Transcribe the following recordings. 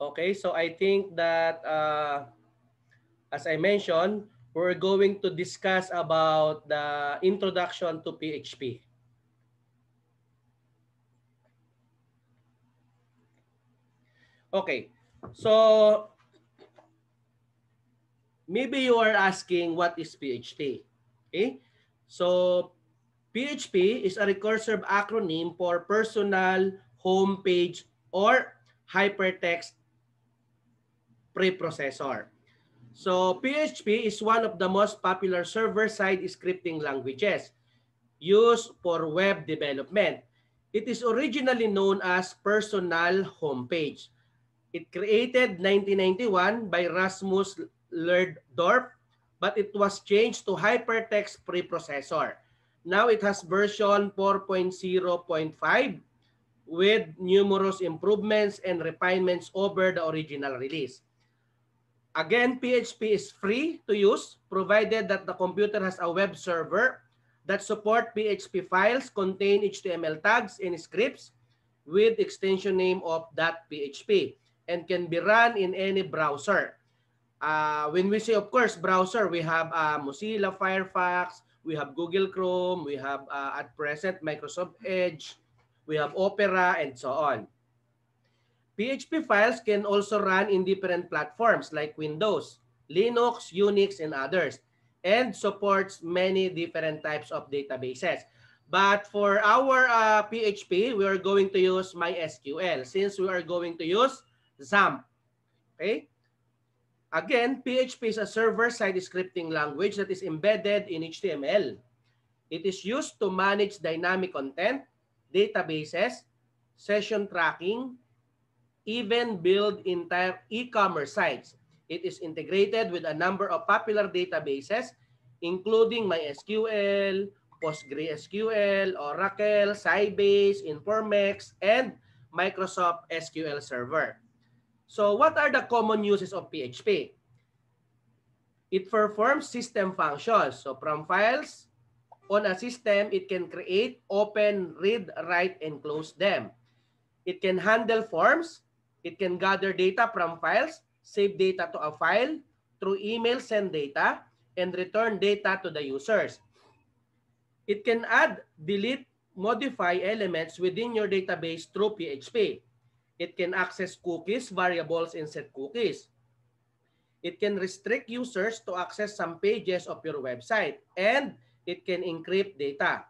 Okay, so I think that as I mentioned, we're going to discuss about the introduction to PHP. Okay, so maybe you are asking what is PHP. Okay, so PHP is a recursive acronym for Personal Homepage or Hypertext Preprocessor. So PHP is one of the most popular server-side scripting languages used for web development. It is originally known as Personal Homepage. It created 1991 by Rasmus Lerdorf, but it was changed to Hypertext Preprocessor. Now it has version 4.0.5 with numerous improvements and refinements over the original release. Again, PHP is free to use provided that the computer has a web server that support PHP files, contain HTML tags and scripts with extension name of .php and can be run in any browser. When we say, of course, browser, we have Mozilla Firefox, we have Google Chrome, we have at present Microsoft Edge, we have Opera, and so on. PHP files can also run in different platforms like Windows, Linux, Unix, and others, and supports many different types of databases. But for our PHP, we are going to use MySQL since we are going to use XAMPP. Okay? Again, PHP is a server-side scripting language that is embedded in HTML. It is used to manage dynamic content, databases, session tracking, even build entire e-commerce sites. It is integrated with a number of popular databases, including MySQL, PostgreSQL, Oracle, Sybase, Informex, and Microsoft SQL Server. So what are the common uses of PHP? It performs system functions. So from files on a system, it can create, open, read, write, and close them. It can handle forms. It can gather data from files, save data to a file, through email send data, and return data to the users. It can add, delete, modify elements within your database through PHP. It can access cookies, variables, and set cookies. It can restrict users to access some pages of your website, and it can encrypt data.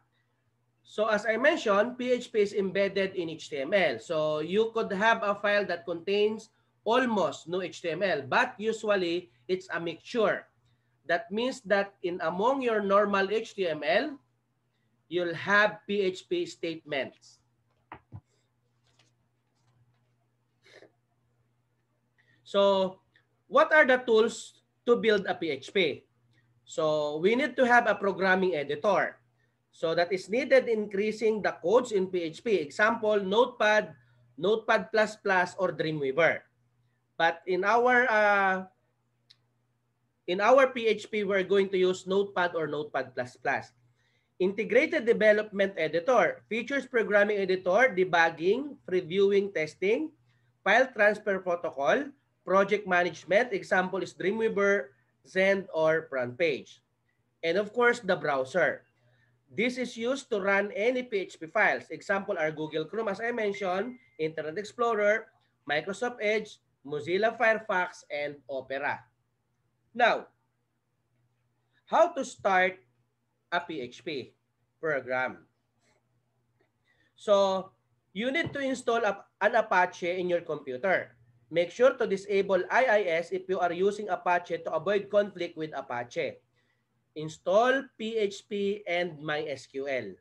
So as I mentioned, PHP is embedded in HTML. So you could have a file that contains almost no HTML, but usually it's a mixture. That means that in among your normal HTML, you'll have PHP statements. So what are the tools to build a PHP? So we need to have a programming editor. So that is needed increasing the codes in PHP. Example, Notepad, Notepad++, or Dreamweaver. But in our PHP, we're going to use Notepad or Notepad++. Integrated Development Editor features programming editor, debugging, previewing, testing, file transfer protocol, project management. Example is Dreamweaver, Zend, or FrontPage. And of course, the browser. This is used to run any PHP files. Example are Google Chrome, as I mentioned, Internet Explorer, Microsoft Edge, Mozilla Firefox, and Opera. Now, how to start a PHP program? So, you need to install an Apache in your computer. Make sure to disable IIS if you are using Apache to avoid conflict with Apache. Install PHP and MySQL.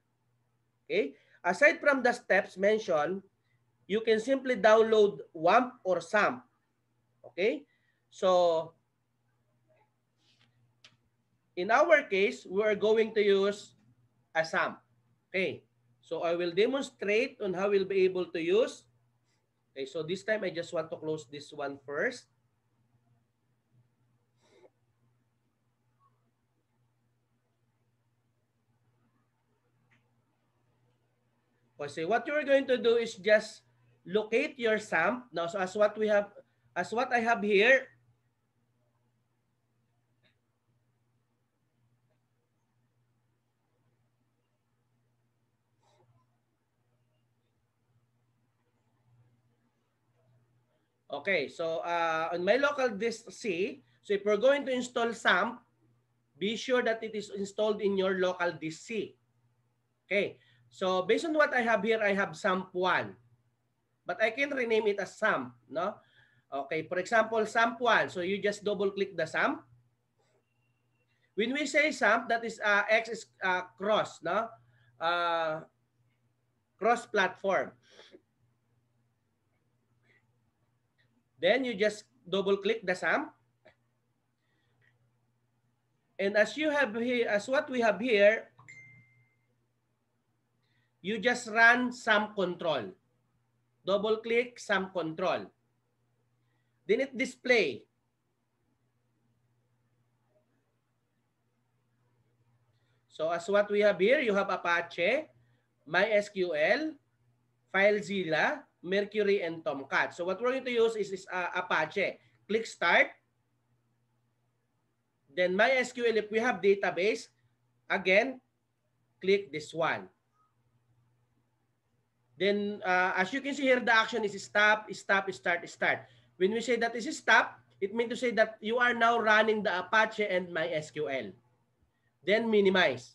Okay? Aside from the steps mentioned, you can simply download WAMP or SAMP. Okay? So, in our case, we are going to use a SAMP. Okay? So, I will demonstrate on how we'll be able to use. Okay, so this time I just want to close this one first. Okay, what you're going to do is just locate your SAMP. Now, so as what we have as what I have here, okay, so on my local disk C, so if we're going to install SAMP, be sure that it is installed in your local disk C. Okay, so based on what I have here, I have SAMP1. But I can rename it as SAMP, no? Okay, for example, SAMP1. So you just double click the SAMP. When we say SAMP, that is X is cross, no? Cross platform. Then you just double click the SAMP. And as you have here, as what we have here, you just run SAMP control. Double click SAMP control. Then it display. So as what we have here, you have Apache, MySQL, FileZilla, Mercury, and Tomcat. So what we're going to use is Apache. Click Start. Then MySQL, if we have database, again, click this one. Then as you can see here, the action is stop, stop, start, start. When we say that is stop, it means to say that you are now running the Apache and MySQL. Then minimize.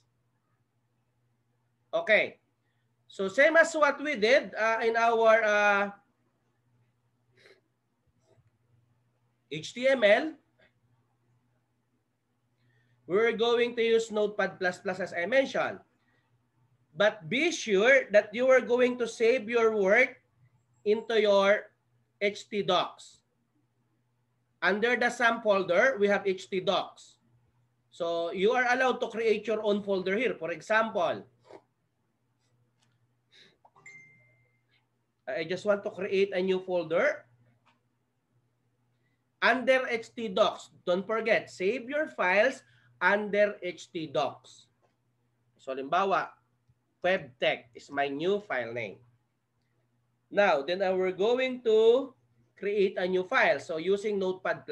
Okay. So same as what we did in our HTML, we're going to use Notepad++ as I mentioned. But be sure that you are going to save your work into your htdocs. Under the SAM folder, we have htdocs. So you are allowed to create your own folder here. For example, I just want to create a new folder under htdocs. Don't forget, save your files under htdocs. So halimbawa, WebTech is my new file name. Now, then we're going to create a new file. So using Notepad++.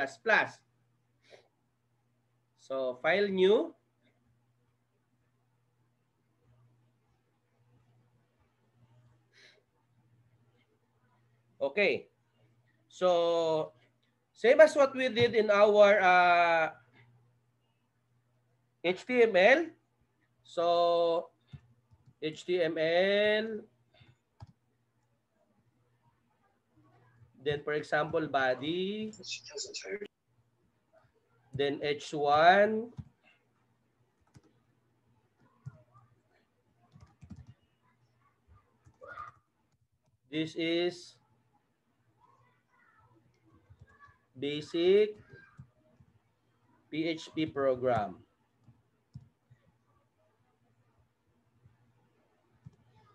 So file new. Okay. So same as what we did in our HTML. So HTML. Then for example, body. Then H1. This is basic PHP program.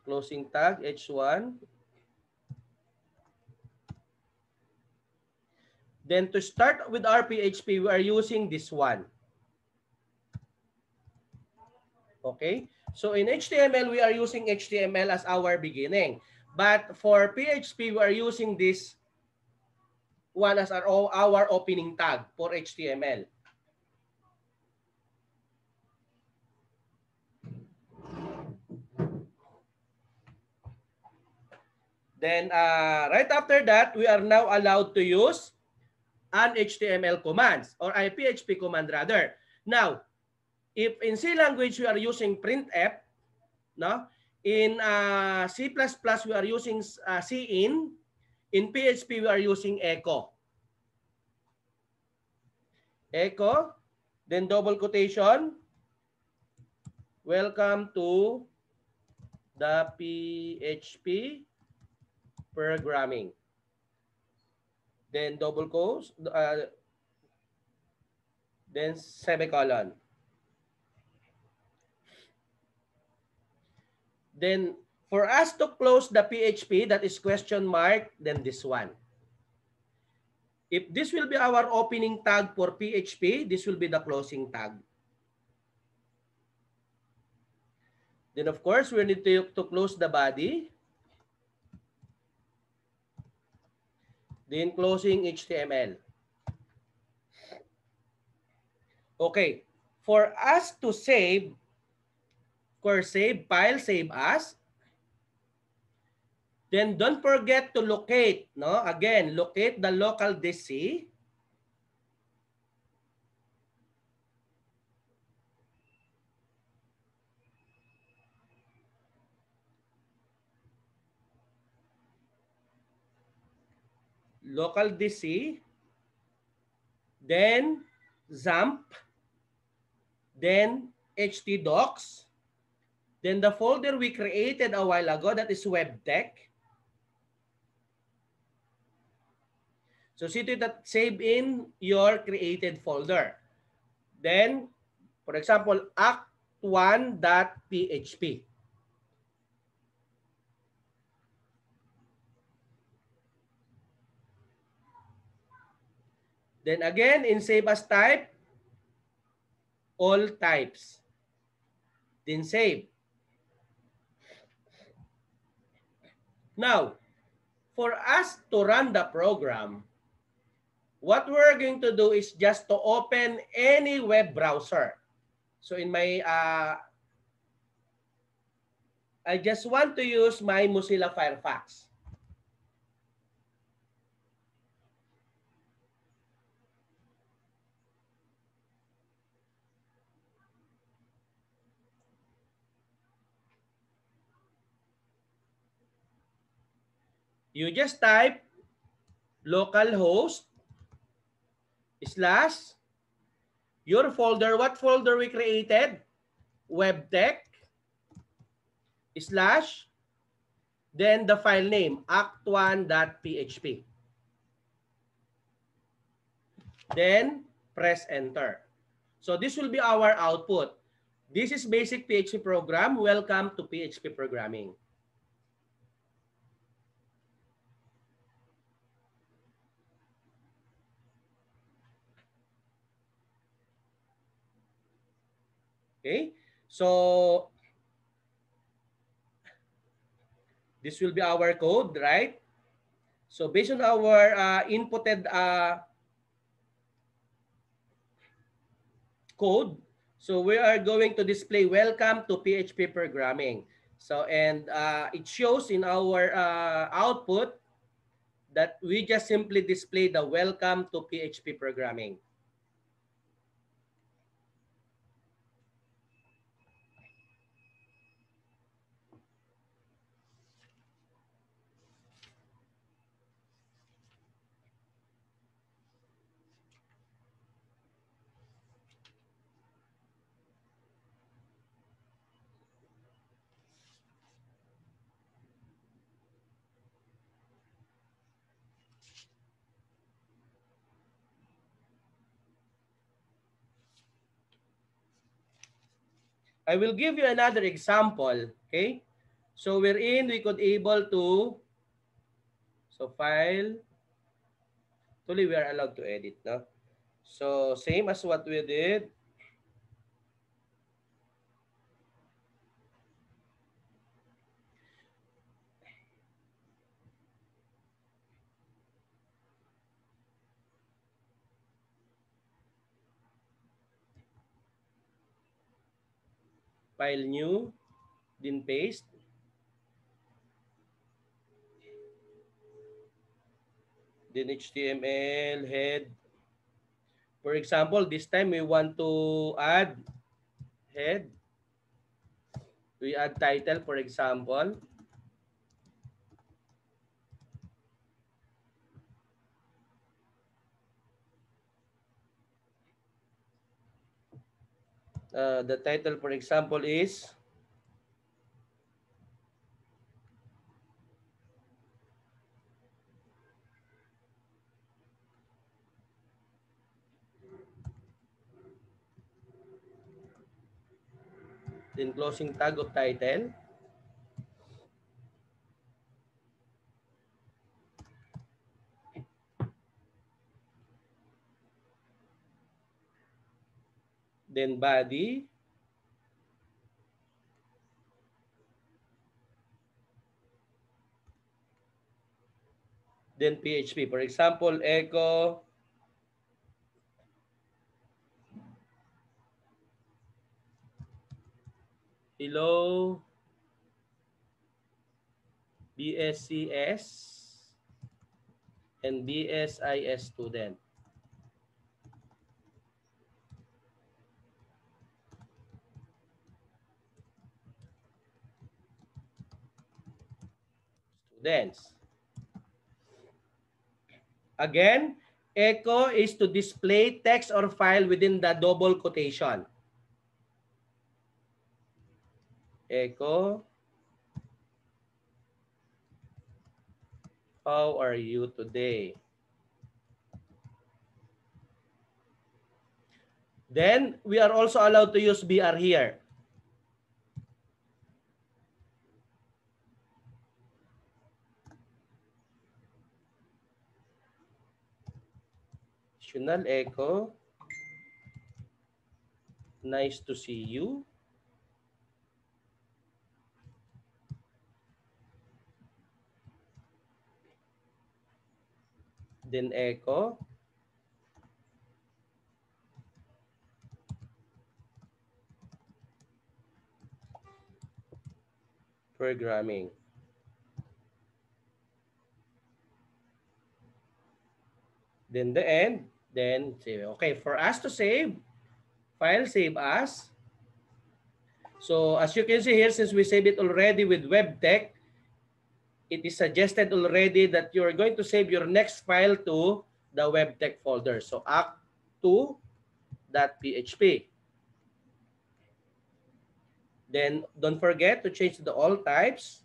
Closing tag, H1. Then to start with our PHP, we are using this one. Okay? So in HTML, we are using HTML as our beginning. But for PHP, we are using this one as our opening tag for HTML. Then right after that, we are now allowed to use an HTML commands or a PHP command rather. Now, if in C language we are using printf, no? In C++ we are using cin. In PHP we are using echo. Echo, then double quotation. Welcome to the PHP programming. Then double quotes, then semicolon. Then for us to close the PHP, that is question mark, then this one. If this will be our opening tag for PHP, this will be the closing tag. Then of course, we need to close the body. Then closing HTML. Okay. For us to save, or save file, save as, then don't forget to locate, no? Again, locate the local DC. Local DC, then XAMPP, then htdocs, then the folder we created a while ago, that is WebTech. So see to that, save in your created folder. Then, for example, act1.php. Then again, in save as type, all types. Then save. Now, for us to run the program, what we're going to do is just to open any web browser. So in my, I just want to use my Mozilla Firefox. You just type localhost slash your folder. What folder we created? WebTech slash, then the file name, act1.php. Then press enter. So this will be our output. This is basic PHP program. Welcome to PHP programming. Okay, so this will be our code, right? So based on our inputted code, so we are going to display welcome to PHP programming. So and it shows in our output that we just simply display the welcome to PHP programming. I will give you another example, okay? So wherein we could able to, so file, actually we are allowed to edit, no? So same as what we did. File new, then paste. Then HTML, head. For example, this time we want to add head. We add title, for example. The title, for example, is then closing tag of title. Then body. then PHP. For example, echo hello BSCS and BSIS student. Students. Again, echo is to display text or file within the double quotation. Echo, how are you today? Then, we are also allowed to use BR here. Additional echo. Nice to see you. Then echo. Programming. Then the end. Then say, okay, for us to save, file save as. So as you can see here, since we saved it already with WebTech, it is suggested already that you're going to save your next file to the WebTech folder. So act2.php. Then don't forget to change the all types,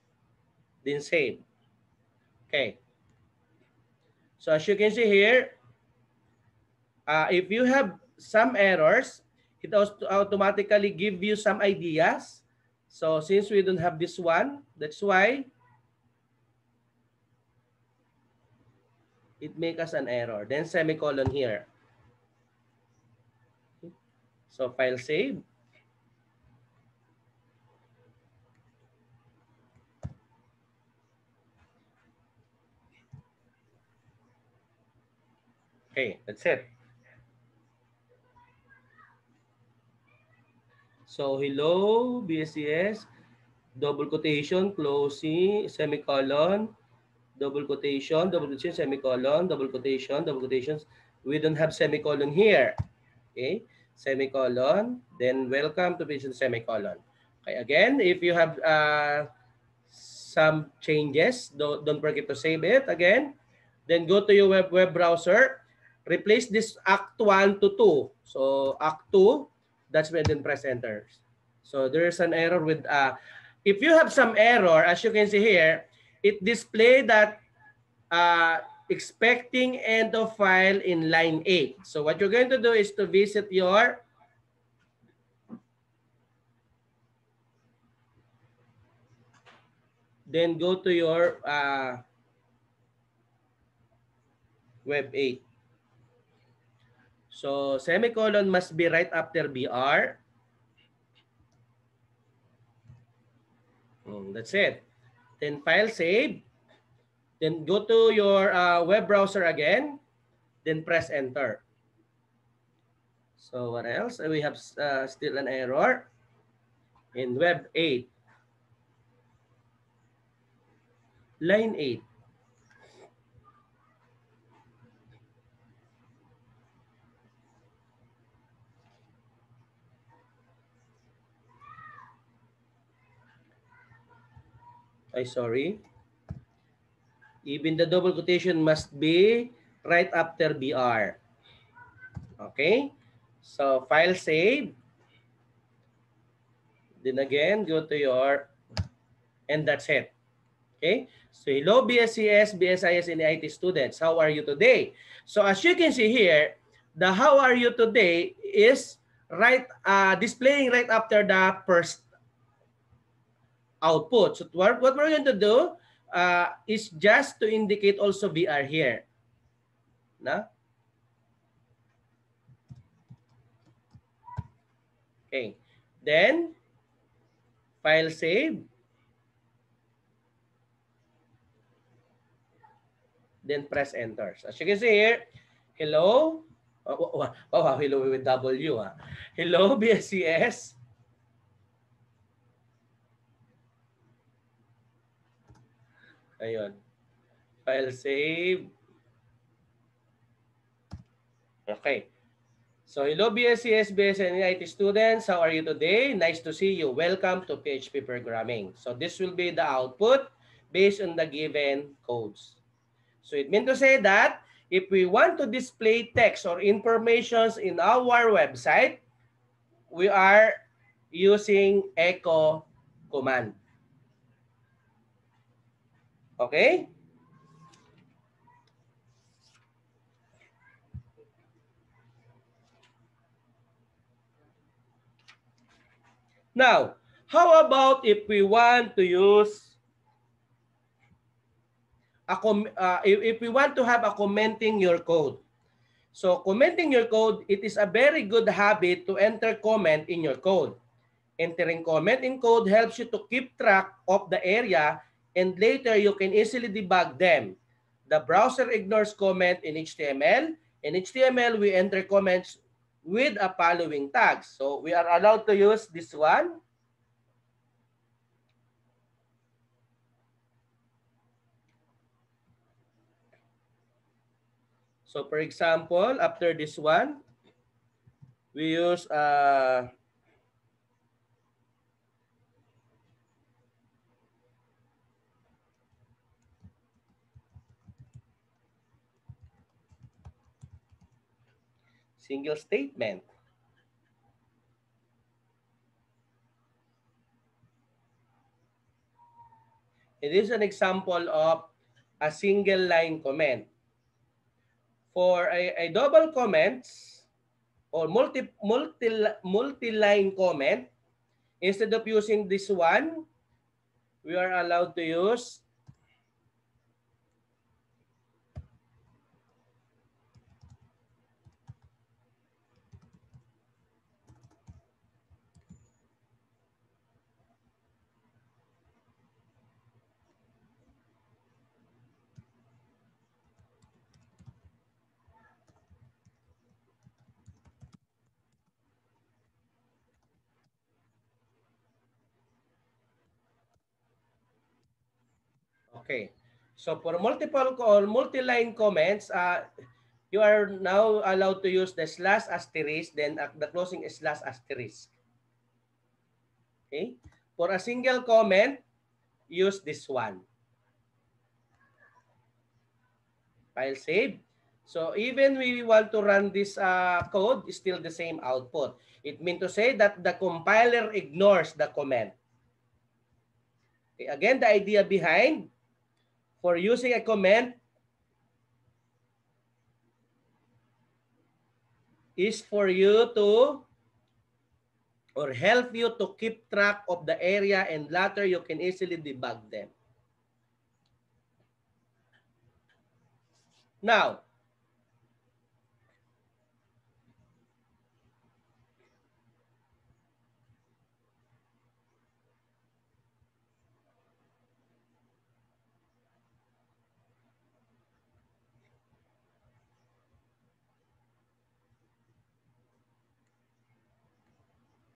then save. Okay. So as you can see here, if you have some errors, it automatically give you some ideas. So since we don't have this one, that's why it make us an error. Then semicolon here. So file save. Okay, that's it. So hello, BSCS, double quotation, closing, semicolon, double quotation, semicolon, double quotation, double quotations. We don't have semicolon here. Okay, semicolon, then welcome to patient semicolon. Okay, again, if you have some changes, don't forget to save it again. Then go to your web browser, replace this Act 1 to 2. So Act 2, that's when then press enter. So there's an error with, if you have some error, as you can see here, it display that expecting end of file in line 8. So what you're going to do is to visit your then go to your web 8. So semicolon must be right after BR. That's it. Then file save. Then go to your web browser again. Then press enter. So what else? We have still an error in web 8. Line 8. Sorry. Even the double quotation must be right after BR. Okay? So file save. Then again, go to your, and that's it. Okay? So hello BSCS, BSIS, and IT students. How are you today? So as you can see here, the how are you today is right displaying right after the first output. So what we're going to do is just to indicate also VR here. Na? Okay. Then, file save. then press enter. So as you can see here, hello. Oh, hello with W. Hello, BSCS. Ayun. File save. Okay. So hello BSCS, BSN IT students. How are you today? Nice to see you. Welcome to PHP Programming. So this will be the output based on the given codes. So it means to say that if we want to display text or informations in our website, we are using echo command. Okay? Now, how about if we want to use if we want to have a commenting your code? So commenting your code, it is a very good habit to enter comment in your code. Entering comment in code helps you to keep track of the area and later you can easily debug them. The browser ignores comment in HTML. In HTML, we enter comments with a following tags. So we are allowed to use this one. So for example, after this one, we use single statement. It is an example of a single line comment. For a double comments or multi-line comment, instead of using this one, we are allowed to use okay. So for multiple or multi-line comments, you are now allowed to use the slash asterisk, then the closing slash asterisk. Okay. For a single comment, use this one. File save. So even we want to run this code, still the same output. It means to say that the compiler ignores the comment. Okay. Again, the idea behind for using a comment is for you to or help you to keep track of the area and later you can easily debug them. Now,